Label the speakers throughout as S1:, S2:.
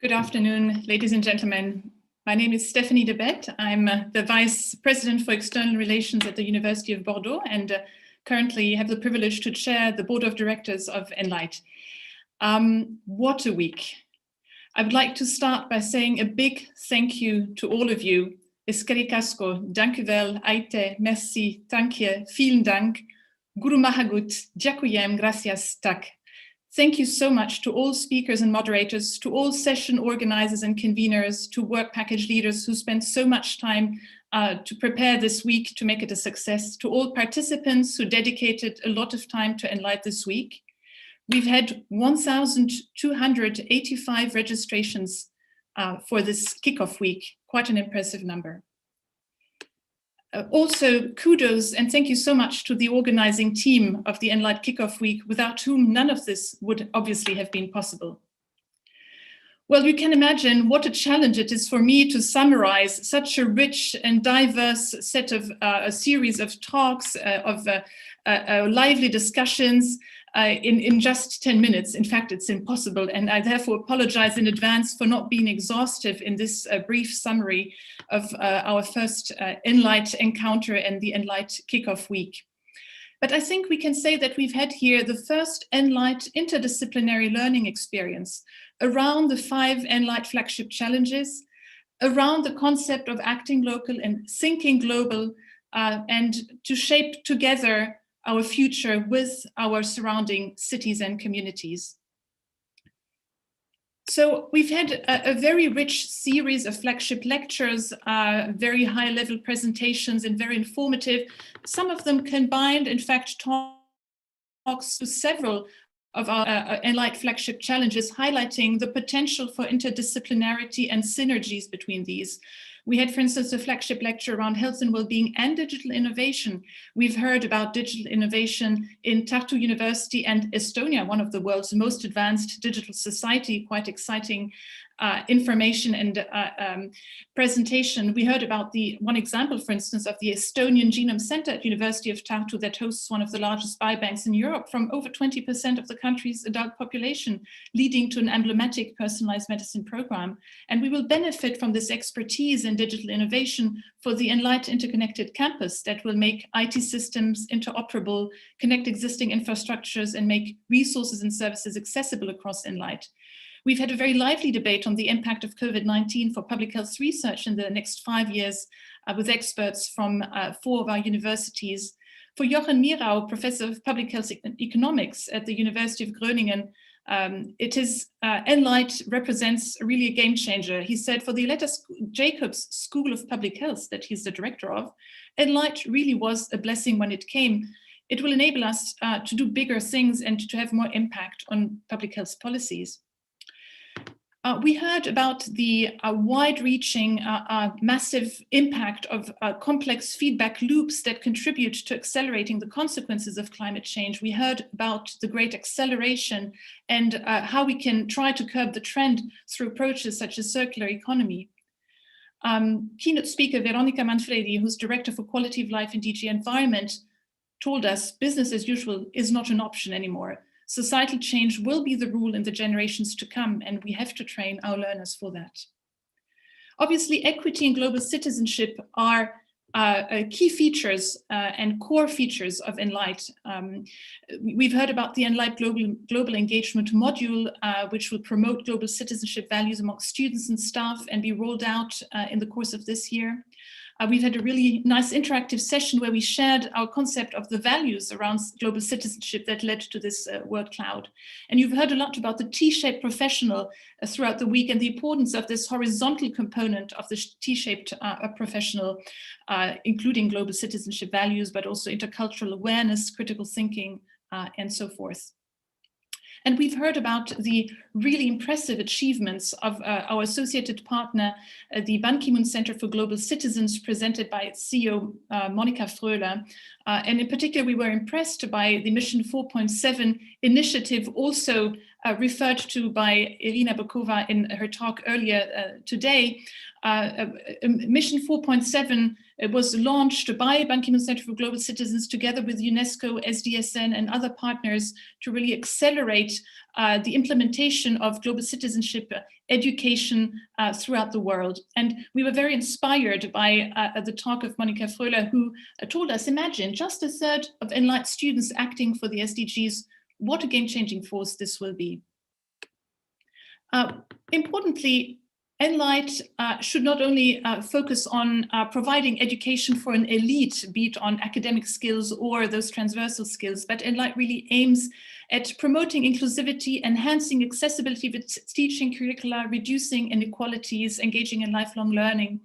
S1: Good afternoon, ladies and gentlemen. My name is Stéphanie Debette. I'm the Vice President for External Relations at the University of Bordeaux and currently have the privilege to chair the Board of Directors of ENLIGHT. What a week. I would like to start by saying a big thank you to all of you. Eskerikasko, dank u wel, aite, merci, tankje, vielen dank, guru mahagut, dziękujem, gracias, tak. Thank you so much to all speakers and moderators, to all session organizers and conveners, to work package leaders who spent so much time to prepare this week to make it a success, to all participants who dedicated a lot of time to ENLIGHT this week. We've had 1,285 registrations for this kickoff week, quite an impressive number. Also, kudos and thank you so much to the organizing team of the ENLIGHT Kickoff Week, without whom none of this would obviously have been possible. Well, you can imagine what a challenge it is for me to summarize such a rich and diverse set of a series of talks, of lively discussions in just 10 minutes. In fact, it's impossible, and I therefore apologize in advance for not being exhaustive in this brief summary of our first ENLIGHT encounter and the ENLIGHT Kickoff Week. But I think we can say that we've had here the first ENLIGHT interdisciplinary learning experience around the 5 ENLIGHT flagship challenges, around the concept of acting local and thinking global, and to shape together our future with our surrounding cities and communities. So we've had a very rich series of flagship lectures, very high-level presentations and very informative. Some of them combined, in fact, talks to several of our ENLIGHT flagship challenges, highlighting the potential for interdisciplinarity and synergies between these. We had, for instance, a flagship lecture around health and well-being and digital innovation. We've heard about digital innovation in Tartu University and Estonia, one of the world's most advanced digital society, quite exciting information and presentation. We heard about one example, for instance, of the Estonian Genome Center at University of Tartu that hosts one of the largest biobanks in Europe from over 20% of the country's adult population, leading to an emblematic personalized medicine program. And we will benefit from this expertise in digital innovation for the ENLIGHT Interconnected Campus that will make IT systems interoperable, connect existing infrastructures, and make resources and services accessible across ENLIGHT. We've had a very lively debate on the impact of COVID-19 for public health research in the next 5 years with experts from 4 of our universities. For Jochen Mirau, Professor of Public Health Economics at the University of Groningen, ENLIGHT represents really a game changer. He said for the Aletta Jacobs School of Public Health that he's the director of, ENLIGHT really was a blessing when it came. It will enable us to do bigger things and to have more impact on public health policies. We heard about the wide-reaching, massive impact of complex feedback loops that contribute to accelerating the consequences of climate change. We heard about the great acceleration and how we can try to curb the trend through approaches such as circular economy. Keynote speaker Veronica Manfredi, who's Director for Quality of Life in DG Environment, told us business as usual is not an option anymore. Societal change will be the rule in the generations to come, and we have to train our learners for that. Obviously, equity and global citizenship are key features and core features of ENLIGHT. We've heard about the ENLIGHT Global Engagement module, which will promote global citizenship values among students and staff and be rolled out in the course of this year. We've had a really nice interactive session where we shared our concept of the values around global citizenship that led to this word cloud. And you've heard a lot about the T-shaped professional throughout the week and the importance of this horizontal component of the T-shaped professional, including global citizenship values, but also intercultural awareness, critical thinking, and so forth. And we've heard about the really impressive achievements of our associated partner, the Ban Ki-moon Center for Global Citizens, presented by CEO Monika Fröhler. And in particular, we were impressed by the Mission 4.7 initiative, also referred to by Irina Bokova in her talk earlier today, Mission 4.7 was launched by Ban Ki-moon Center for Global Citizens together with UNESCO, SDSN, and other partners to really accelerate the implementation of global citizenship education throughout the world. And we were very inspired by the talk of Monika Fröhler, who told us, imagine just a third of ENLIGHT students acting for the SDGs, what a game-changing force this will be. Importantly, ENLIGHT should not only focus on providing education for an elite, be it on academic skills or those transversal skills, but ENLIGHT really aims at promoting inclusivity, enhancing accessibility with teaching curricula, reducing inequalities, engaging in lifelong learning.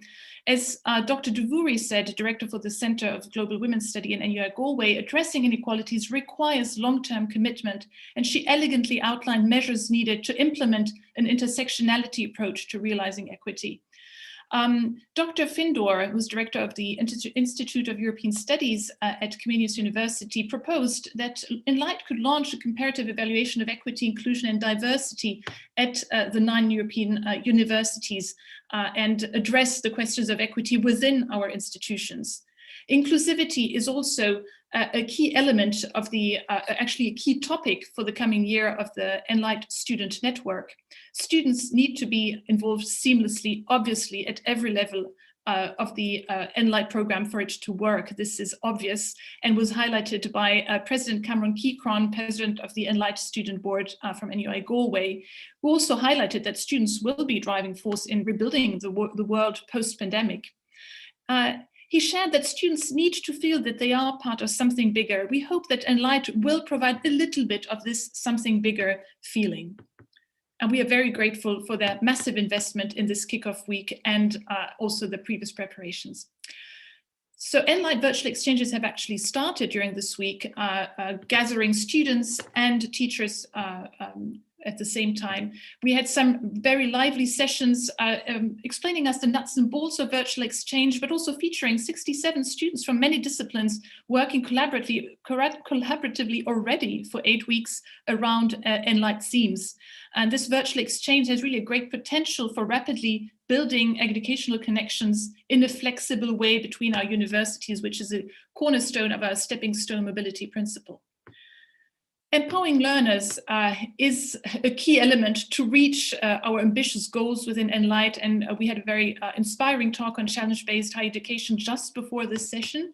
S1: As Dr. Duvuri said, Director for the Center of Global Women's Study in NUI Galway, addressing inequalities requires long-term commitment, and she elegantly outlined measures needed to implement an intersectionality approach to realizing equity. Dr. Findor, who's director of the Institute of European Studies at Comenius University, proposed that ENLIGHT could launch a comparative evaluation of equity, inclusion, and diversity at the 9 European universities and address the questions of equity within our institutions. Inclusivity is also a key element of the, actually a key topic for the coming year of the ENLIGHT Student Network. Students need to be involved seamlessly, obviously, at every level of the ENLIGHT program for it to work. This is obvious and was highlighted by President Cameron Keycron, President of the ENLIGHT Student Board from NUI Galway, who also highlighted that students will be driving force in rebuilding the world post-pandemic. He shared that students need to feel that they are part of something bigger. We hope that ENLIGHT will provide a little bit of this something bigger feeling. And we are very grateful for their massive investment in this kickoff week and also the previous preparations. So ENLIGHT virtual exchanges have actually started during this week, gathering students and teachers at the same time. We had some very lively sessions explaining us the nuts and bolts of virtual exchange, but also featuring 67 students from many disciplines working collaboratively already for 8 weeks around ENLIGHT themes. And this virtual exchange has really a great potential for rapidly building educational connections in a flexible way between our universities, which is a cornerstone of our stepping stone mobility principle. Empowering learners is a key element to reach our ambitious goals within ENLIGHT, and we had a very inspiring talk on challenge-based higher education just before this session.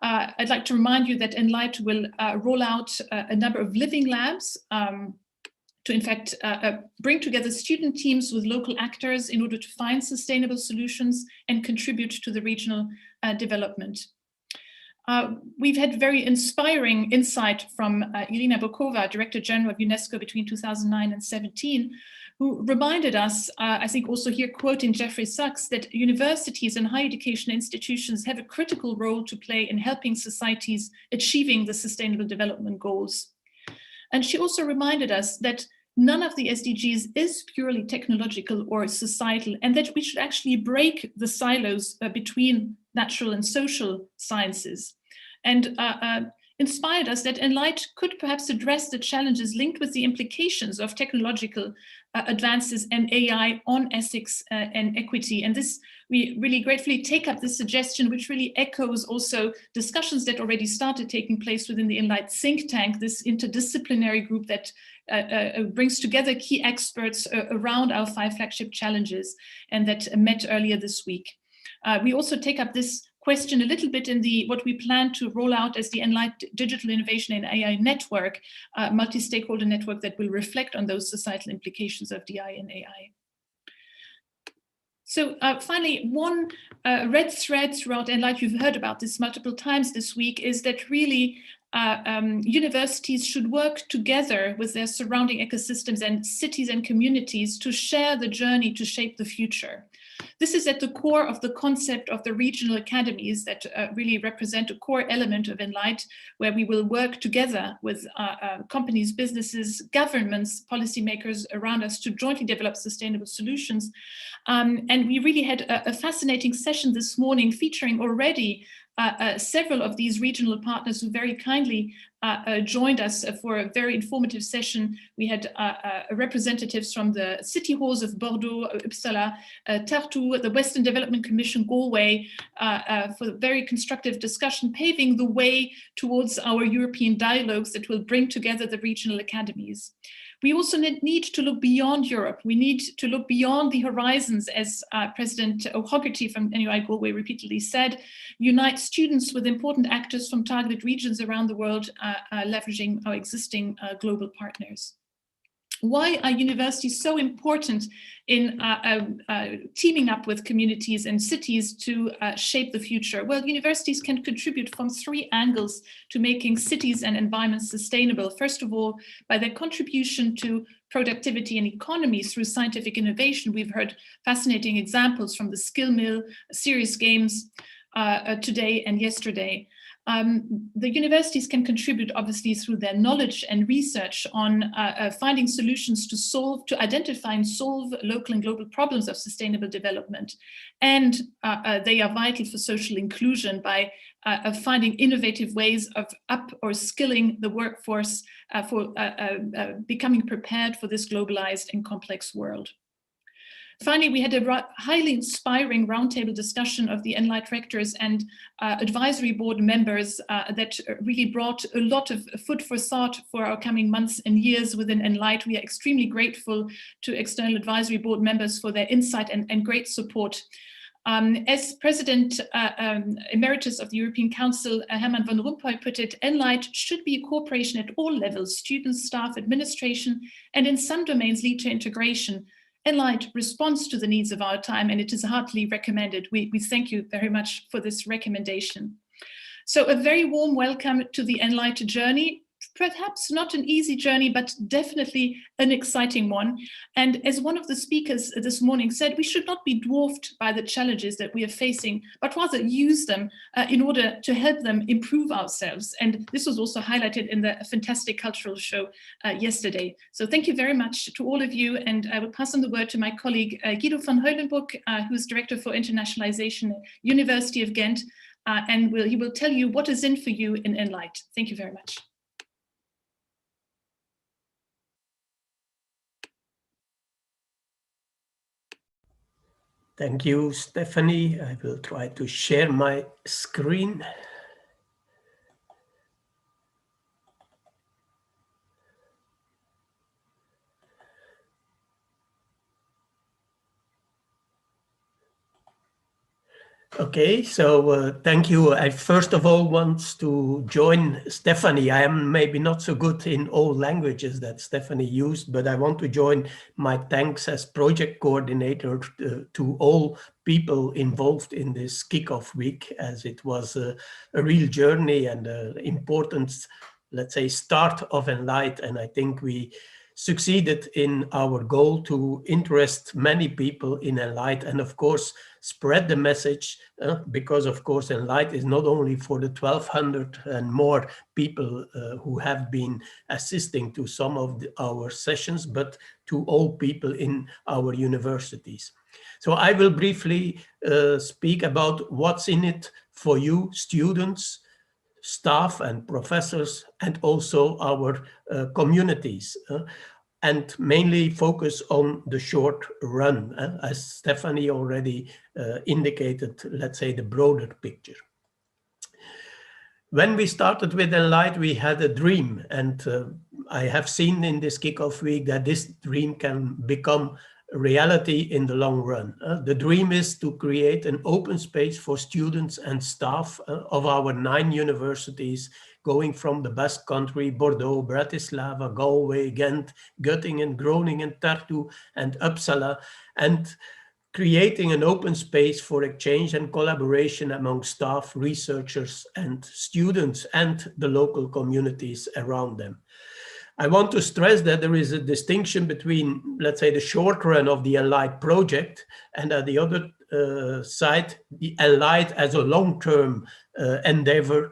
S1: I'd like to remind you that ENLIGHT will roll out a number of living labs to in fact bring together student teams with local actors in order to find sustainable solutions and contribute to the regional development. We've had very inspiring insight from Irina Bokova, Director General of UNESCO between 2009 and 2017, who reminded us, I think also here quoting Jeffrey Sachs, that universities and higher education institutions have a critical role to play in helping societies achieving the Sustainable Development Goals. And she also reminded us that none of the SDGs is purely technological or societal, and that we should actually break the silos between natural and social sciences, and inspired us that ENLIGHT could perhaps address the challenges linked with the implications of technological advances and AI on ethics and equity. And this, we really gratefully take up this suggestion, which really echoes also discussions that already started taking place within the ENLIGHT think tank, this interdisciplinary group that brings together key experts around our 5 flagship challenges, and that met earlier this week. We also take up this question a little bit in the what we plan to roll out as the ENLIGHT Digital Innovation and AI Network, multi-stakeholder network that will reflect on those societal implications of DI and AI. So finally, one red thread throughout ENLIGHT, you've heard about this multiple times this week, is that really universities should work together with their surrounding ecosystems and cities and communities to share the journey to shape the future. This is at the core of the concept of the regional academies that really represent a core element of ENLIGHT, where we will work together with companies, businesses, governments, policymakers around us to jointly develop sustainable solutions. And we really had a fascinating session this morning featuring already several of these regional partners who very kindly joined us for a very informative session. We had representatives from the city halls of Bordeaux, Uppsala, Tartu, the Western Development Commission, Galway, for a very constructive discussion, paving the way towards our European dialogues that will bring together the regional academies. We also need to look beyond Europe. We need to look beyond the horizons, as President O'Hogarty from NUI Galway repeatedly said, unite students with important actors from targeted regions around the world, leveraging our existing global partners. Why are universities so important in teaming up with communities and cities to shape the future? Well, universities can contribute from three angles to making cities and environments sustainable. First of all, by their contribution to productivity and economy through scientific innovation. We've heard fascinating examples from the Skill Mill, Serious Games today and yesterday. The universities can contribute obviously through their knowledge and research on finding solutions to identify and solve local and global problems of sustainable development. And they are vital for social inclusion by finding innovative ways of skilling the workforce for becoming prepared for this globalized and complex world. Finally, we had a highly inspiring roundtable discussion of the ENLIGHT rectors and advisory board members that really brought a lot of food for thought for our coming months and years within ENLIGHT. We are extremely grateful to external advisory board members for their insight and great support. As President Emeritus of the European Council, Herman van Rompuy put it, ENLIGHT should be a cooperation at all levels, students, staff, administration, and in some domains lead to integration. ENLIGHT responds to the needs of our time, and it is heartily recommended. We thank you very much for this recommendation. So a very warm welcome to the ENLIGHT journey. Perhaps not an easy journey, but definitely an exciting one. And as one of the speakers this morning said, we should not be dwarfed by the challenges that we are facing, but rather use them in order to help them improve ourselves. And this was also highlighted in the fantastic cultural show yesterday. So thank you very much to all of you. And I will pass on the word to my colleague, Guido van Huylenbroeck, who's Director for Internationalisation at University of Ghent. And he will tell you what is in for you in ENLIGHT. Thank you very much.
S2: Thank you, Stephanie. I will try to share my screen. Okay, so thank you. I first of all want to join Stephanie. I am maybe not so good in all languages that Stephanie used, but I want to join my thanks as project coordinator to all people involved in this kickoff week, as it was a real journey and an important, let's say, start of ENLIGHT. And I think we succeeded in our goal to interest many people in ENLIGHT and, of course, spread the message because, of course, ENLIGHT is not only for the 1,200 and more people who have been assisting to some of our sessions, but to all people in our universities. So I will briefly speak about what's in it for you, students, staff and professors, and also our communities. And mainly focus on the short run, as Stephanie already indicated, let's say the broader picture. When we started with ENLIGHT, we had a dream, and I have seen in this kickoff week that this dream can become reality in the long run. The dream is to create an open space for students and staff of our 9 universities, going from the Basque country, Bordeaux, Bratislava, Galway, Ghent, Göttingen, Groningen, Tartu, and Uppsala, and creating an open space for exchange and collaboration among staff, researchers, and students, and the local communities around them. I want to stress that there is a distinction between, let's say, the short run of the ENLIGHT project, and at the other side, the ENLIGHT as a long-term endeavor,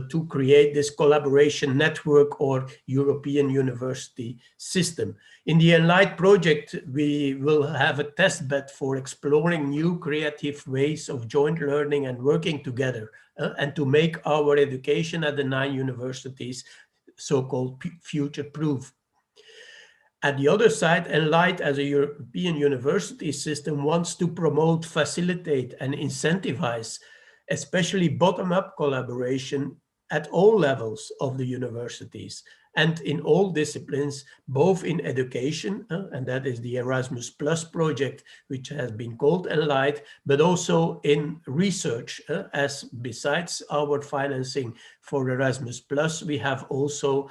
S2: to create this collaboration network or European university system. In the ENLIGHT project, we will have a test bed for exploring new creative ways of joint learning and working together, and to make our education at the 9 universities so-called future-proof. At the other side, ENLIGHT as a European university system wants to promote, facilitate, and incentivize especially bottom-up collaboration at all levels of the universities and in all disciplines, both in education, and that is the Erasmus Plus project, which has been called ENLIGHT, but also in research, as besides our financing for Erasmus Plus, we have also,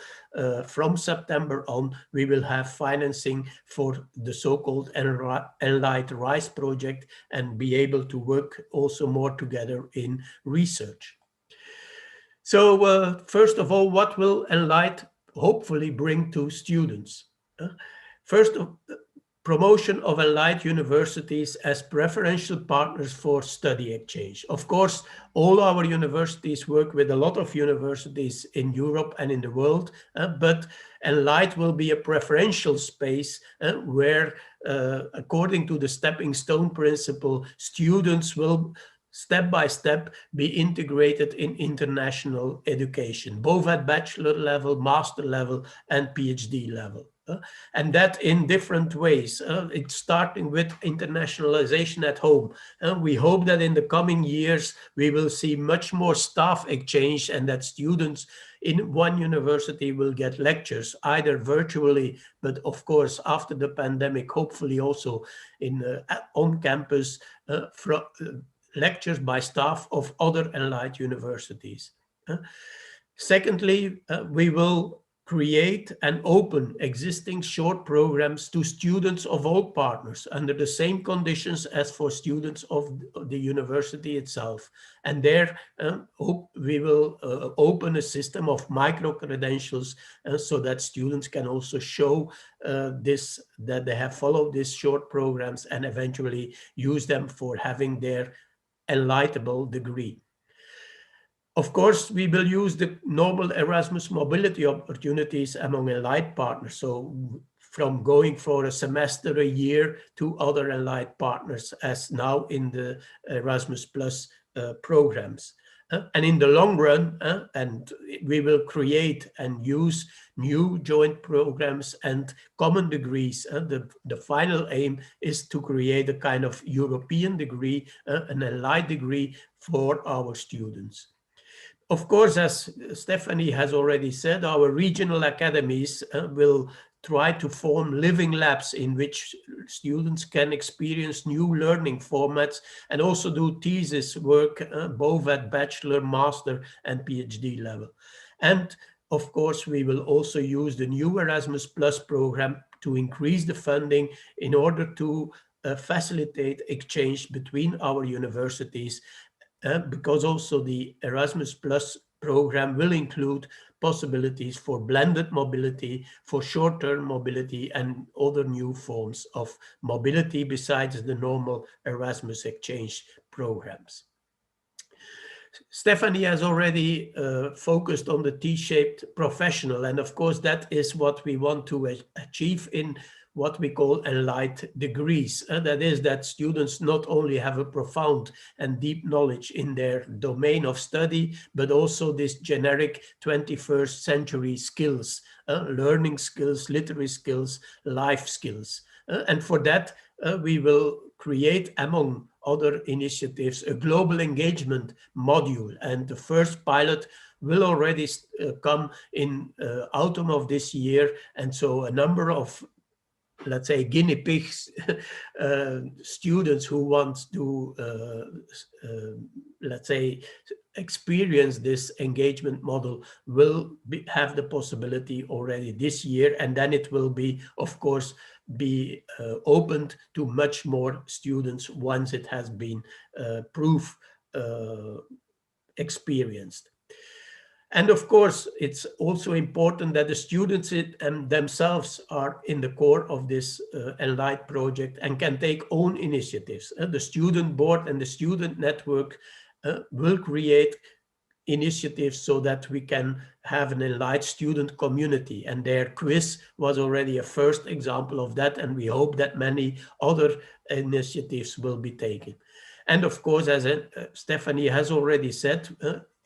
S2: from September on, we will have financing for the so-called ENLIGHT RISE project and be able to work also more together in research. So first of all, what will ENLIGHT hopefully bring to students? First, promotion of ENLIGHT universities as preferential partners for study exchange. Of course, all our universities work with a lot of universities in Europe and in the world, but ENLIGHT will be a preferential space where, according to the stepping stone principle, students will step by step be integrated in international education, both at bachelor level, master level, and PhD level. And that in different ways. It's starting with internationalization at home. We hope that in the coming years, we will see much more staff exchange and that students in one university will get lectures, either virtually, but of course, after the pandemic, hopefully also in on campus from lectures by staff of other ENLIGHT universities. Secondly, we will create and open existing short programs to students of all partners under the same conditions as for students of the university itself. And there we will open a system of micro-credentials so that students can also show that they have followed these short programs and eventually use them for having their enlightable degree. Of course, we will use the normal Erasmus mobility opportunities among ENLIGHT partners. So from going for a semester, a year to other ENLIGHT partners as now in the Erasmus Plus programs. And in the long run, and we will create and use new joint programs and common degrees. The final aim is to create a kind of European degree, an ENLIGHT degree for our students. Of course, as Stéphanie has already said, our regional academies will try to form living labs in which students can experience new learning formats and also do thesis work both at bachelor, master, and PhD level. And of course, we will also use the new Erasmus Plus program to increase the funding in order to facilitate exchange between our universities, because also the Erasmus Plus program will include possibilities for blended mobility, for short-term mobility, and other new forms of mobility besides the normal Erasmus exchange programs. Stéphanie has already focused on the T-shaped professional, and of course that is what we want to achieve in what we call ENLIGHT degrees. That is that students not only have a profound and deep knowledge in their domain of study, but also this generic 21st century skills, learning skills, literary skills, life skills. And for that, we will create, among other initiatives, a global engagement module. And the first pilot will already come in autumn of this year. And so a number of, let's say, guinea pigs, students who want to, let's say, experience this engagement model will have the possibility already this year. And then it will be, of course, be opened to much more students once it has been proof experienced. And of course, it's also important that the students themselves are in the core of this ENLIGHT project and can take own initiatives. The student board and the student network will create initiatives so that we can have an ENLIGHT student community, and their quiz was already a first example of that, and we hope that many other initiatives will be taken. And of course, as Stéphanie has already said,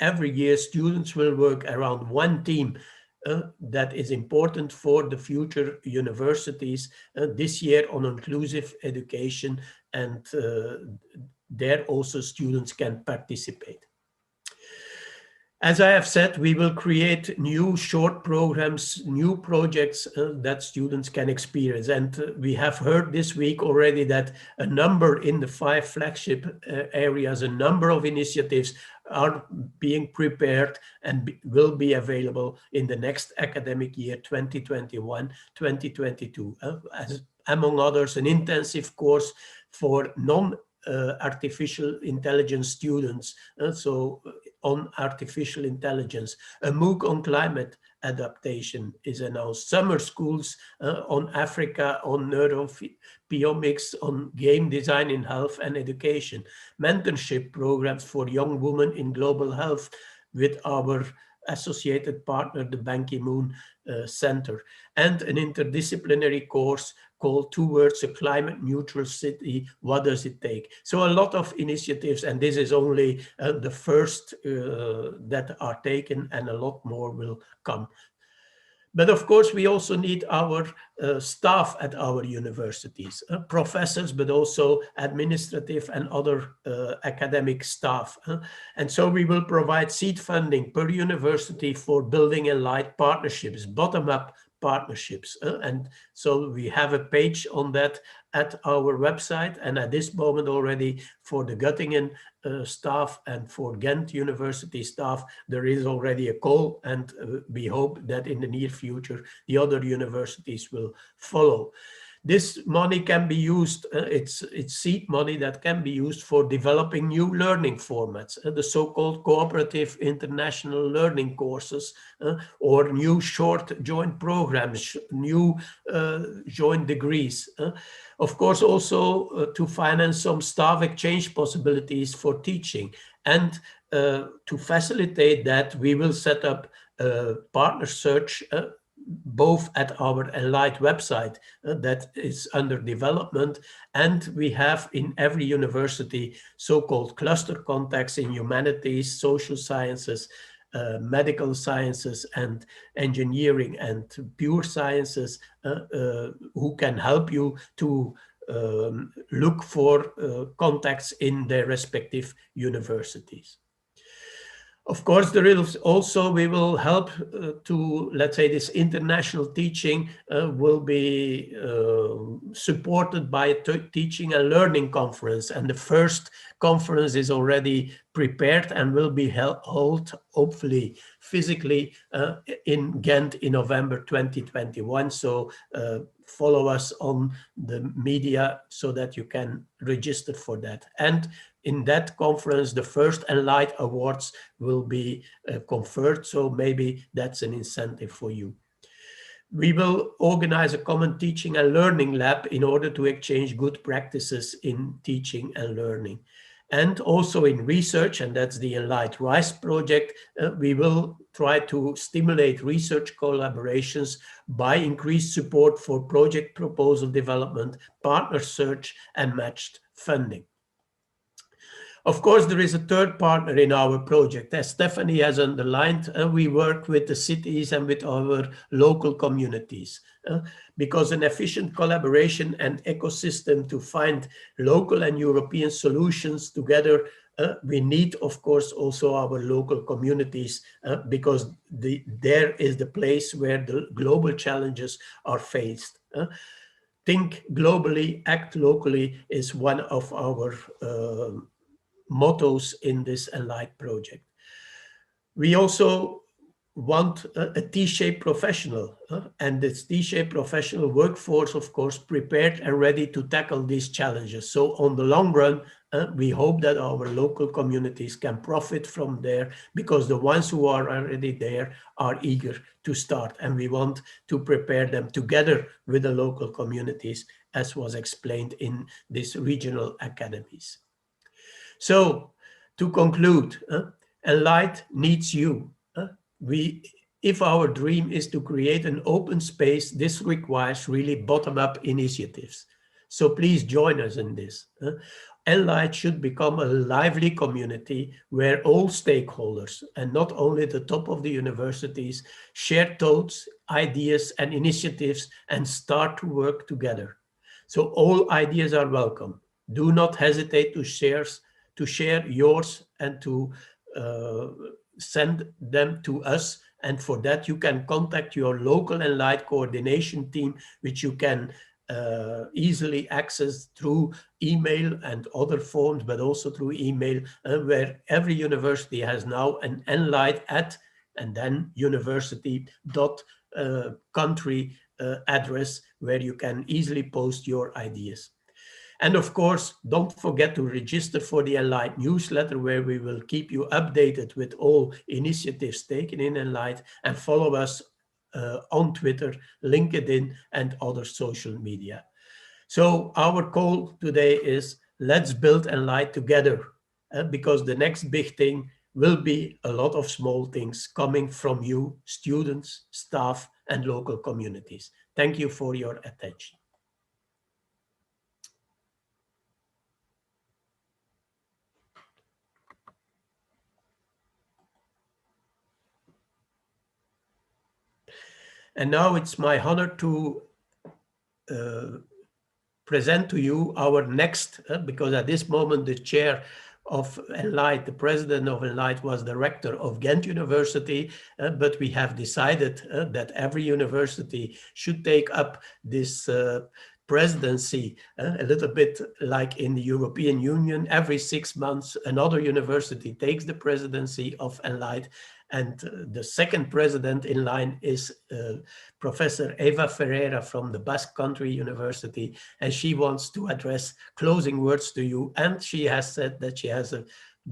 S2: every year students will work around one theme that is important for the future universities, this year on inclusive education, and there also students can participate. As I have said, we will create new short programs, new projects that students can experience. And we have heard this week already that a number in the 5 flagship areas, a number of initiatives are being prepared and will be available in the next academic year, 2021-2022. As among others, an intensive course for non-artificial intelligence students, on artificial intelligence, a MOOC on climate adaptation is announced, summer schools on Africa, on neurobiomics, on game design in health and education, mentorship programs for young women in global health with our associated partner, the Ban Ki-moon Center, and an interdisciplinary course called Towards a Climate Neutral City, What Does It Take? So a lot of initiatives, and this is only the first that are taken, and a lot more will come. But of course, we also need our staff at our universities, professors, but also administrative and other academic staff. And so we will provide seed funding per university for building ENLIGHT partnerships, bottom-up partnerships. And so we have a page on that at our website, and at this moment already for the Göttingen staff and for Ghent University staff, there is already a call, and we hope that in the near future the other universities will follow. This money can be used, it's seed money that can be used for developing new learning formats, the so-called cooperative international learning courses, or new short joint programs, new joint degrees. Of course, also to finance some staff exchange possibilities for teaching. And to facilitate that, we will set up a partner search both at our ENLIGHT website that is under development, and we have in every university so-called cluster contacts in humanities, social sciences, medical sciences, and engineering and pure sciences who can help you to look for contacts in their respective universities. Of course, there is also, we will help to, let's say, this international teaching will be supported by a teaching and learning conference. And the first conference is already prepared and will be held, hopefully, physically in Ghent in November 2021. So follow us on the media so that you can register for that. And in that conference, the first ENLIGHT awards will be conferred, so maybe that's an incentive for you. We will organize a common teaching and learning lab in order to exchange good practices in teaching and learning. And also in research, and that's the ENLIGHT RISE project, we will try to stimulate research collaborations by increased support for project proposal development, partner search, and matched funding. Of course, there is a third partner in our project. As Stéphanie has underlined, we work with the cities and with our local communities because an efficient collaboration and ecosystem to find local and European solutions together, we need, of course, also our local communities because there is the place where the global challenges are faced. Think globally, act locally is one of our mottos in this ENLIGHT project. We also want a T-shaped professional and this T-shaped professional workforce, of course, prepared and ready to tackle these challenges. So on the long run, we hope that our local communities can profit from there because the ones who are already there are eager to start, and we want to prepare them together with the local communities, as was explained in these regional academies. So, to conclude, ENLIGHT needs you. If our dream is to create an open space, this requires really bottom-up initiatives. So please join us in this. ENLIGHT should become a lively community where all stakeholders, and not only the top of the universities, share thoughts, ideas, and initiatives and start to work together. So all ideas are welcome. Do not hesitate to share yours and to send them to us. And for that, you can contact your local ENLIGHT coordination team, which you can easily access through email and other forms, but also through email, where every university has now an ENLIGHT at, and then university.country address where you can easily post your ideas. And of course, don't forget to register for the ENLIGHT newsletter, where we will keep you updated with all initiatives taken in ENLIGHT, and follow us on Twitter, LinkedIn, and other social media. So our call today is, let's build ENLIGHT together, because the next big thing will be a lot of small things coming from you, students, staff, and local communities. Thank you for your attention. And now it's my honor to present to you our next, because at this moment the chair of ENLIGHT, the president of ENLIGHT, was the rector of Ghent University, but we have decided that every university should take up this presidency, a little bit like in the European Union. Every 6 months, another university takes the presidency of ENLIGHT. And the second president in line is Professor Eva Ferreira from the Basque Country University, and she wants to address closing words to you. And she has said that she has a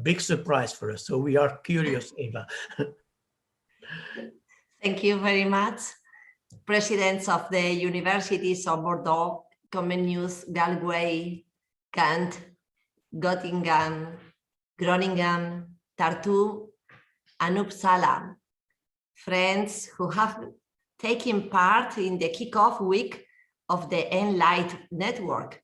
S2: big surprise for us. So we are curious, Eva.
S3: Thank you very much. Presidents of the universities of Bordeaux, Comenius, Galway, Ghent, Göttingen, Groningen, Tartu, and Uppsala, friends who have taken part in the kickoff week of the ENLIGHT network.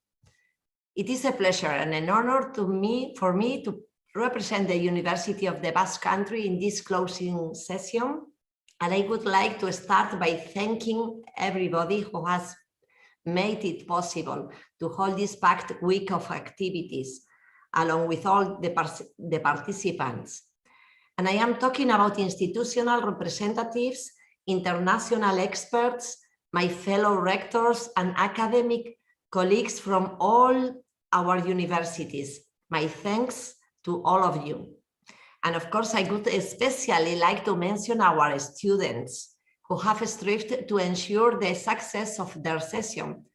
S3: It is a pleasure and an honor for me to represent the University of the Basque Country in this closing session. And I would like to start by thanking everybody who has made it possible to hold this packed week of activities, along with all the participants. And I am talking about institutional representatives, international experts, my fellow rectors and academic colleagues from all our universities. My thanks to all of you. And of course, I would especially like to mention our students who have strived to ensure the success of their session.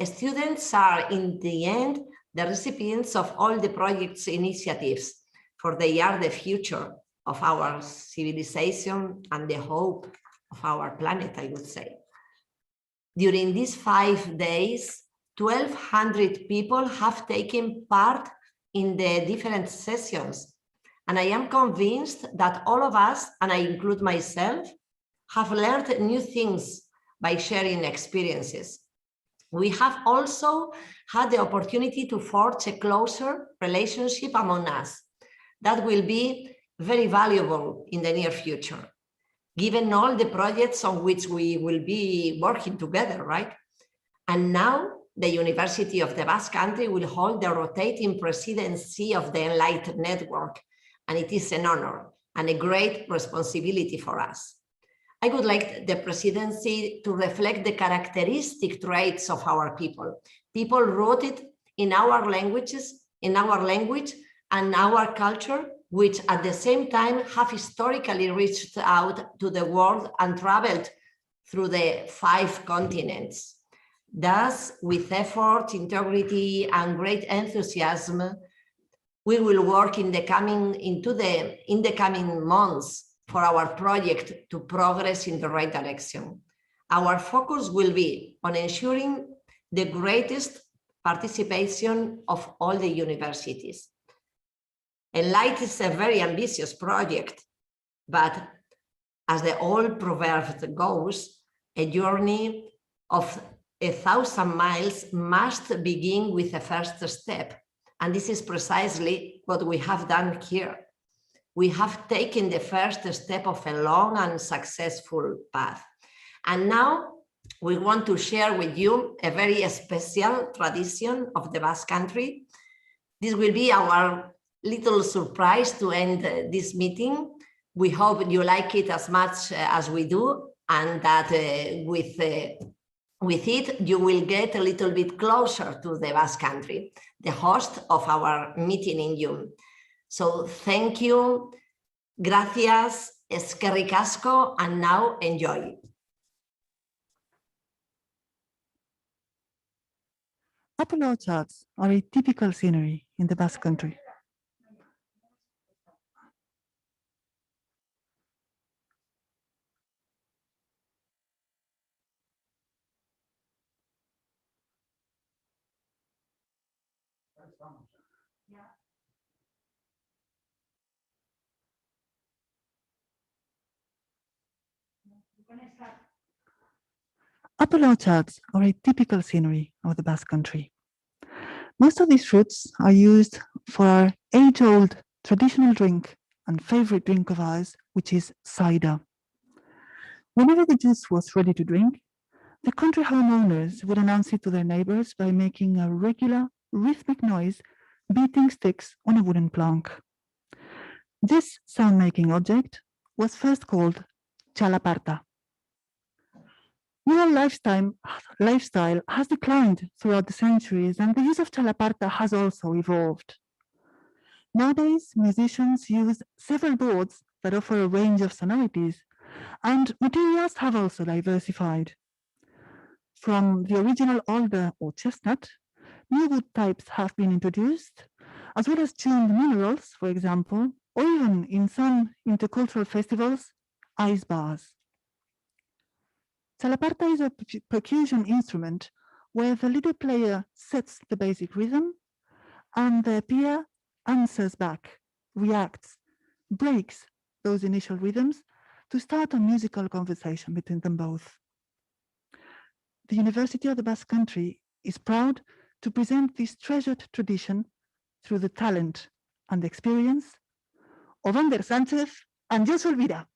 S3: Students are, in the end, the recipients of all the project's initiatives, for they are the future of our civilization and the hope of our planet, I would say. During these 5 days, 1,200 people have taken part in the different sessions. And I am convinced that all of us, and I include myself, have learned new things by sharing experiences. We have also had the opportunity to forge a closer relationship among us that will be very valuable in the near future, given all the projects on which we will be working together, right? And now the University of the Basque Country will hold the rotating presidency of the ENLIGHT network, and it is an honor and a great responsibility for us. I would like the presidency to reflect the characteristic traits of our people rooted in our languages, in our language and our culture, which at the same time have historically reached out to the world and traveled through the 5 continents. Thus, with effort, integrity, and great enthusiasm, we will work in the coming months for our project to progress in the right direction. Our focus will be on ensuring the greatest participation of all the universities. ENLIGHT is a very ambitious project, but as the old proverb goes, a journey of 1,000 miles must begin with a first step. And this is precisely what we have done here. We have taken the first step of a long and successful path. And now we want to share with you a very special tradition of the Basque Country. This will be our little surprise to end this meeting. We hope you like it as much as we do, and that with it, you will get a little bit closer to the Basque Country, the host of our meeting in June. So thank you, gracias, eskerrik asko, and now enjoy.
S4: Apple orchards are a typical scenery in the Basque Country. Apple orchards are a typical scenery of the Basque Country. Most of these fruits are used for our age-old traditional drink and favorite drink of ours, which is cider. Whenever the juice was ready to drink, the country homeowners would announce it to their neighbors by making a regular rhythmic noise, beating sticks on a wooden plank. This sound-making object was first called chalaparta. Rural lifestyle has declined throughout the centuries, and the use of chalaparta has also evolved. Nowadays, musicians use several boards that offer a range of sonorities, and materials have also diversified. From the original alder or chestnut, new wood types have been introduced, as well as tuned minerals, for example, or even in some intercultural festivals, ice bars. Chalaparta is a percussion instrument where the leader player sets the basic rhythm and the peer answers back, reacts, breaks those initial rhythms to start a musical conversation between them both. The University of the Basque Country is proud to present this treasured tradition through the talent and experience of Ander Sánchez and Josu Elvira.